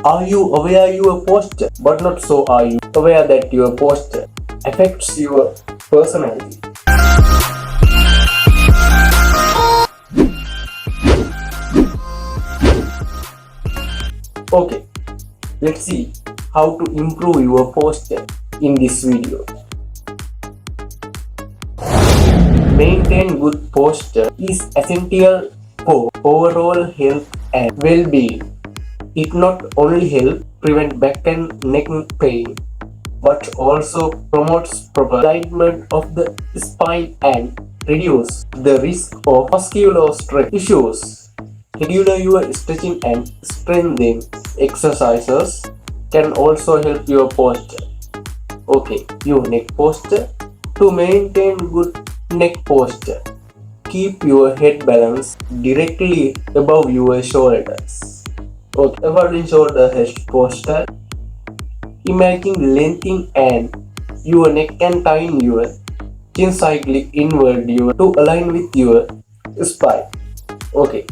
Are you aware your posture, but not so are you aware that your posture affects your personality? Okay, let's see how to improve your posture in this video. Maintain good posture is essential for overall health and well-being. It not only helps prevent back and neck pain, but also promotes proper alignment of the spine and reduce the risk of muscular stress issues. Regular your stretching and strengthening exercises can also help your posture. Okay, your neck posture. To maintain good neck posture, keep your head balanced directly above your shoulders. Okay, avoiding shoulder head posture. Imagine lengthening and your neck and tying your chin slightly inward to align with your spine. Okay,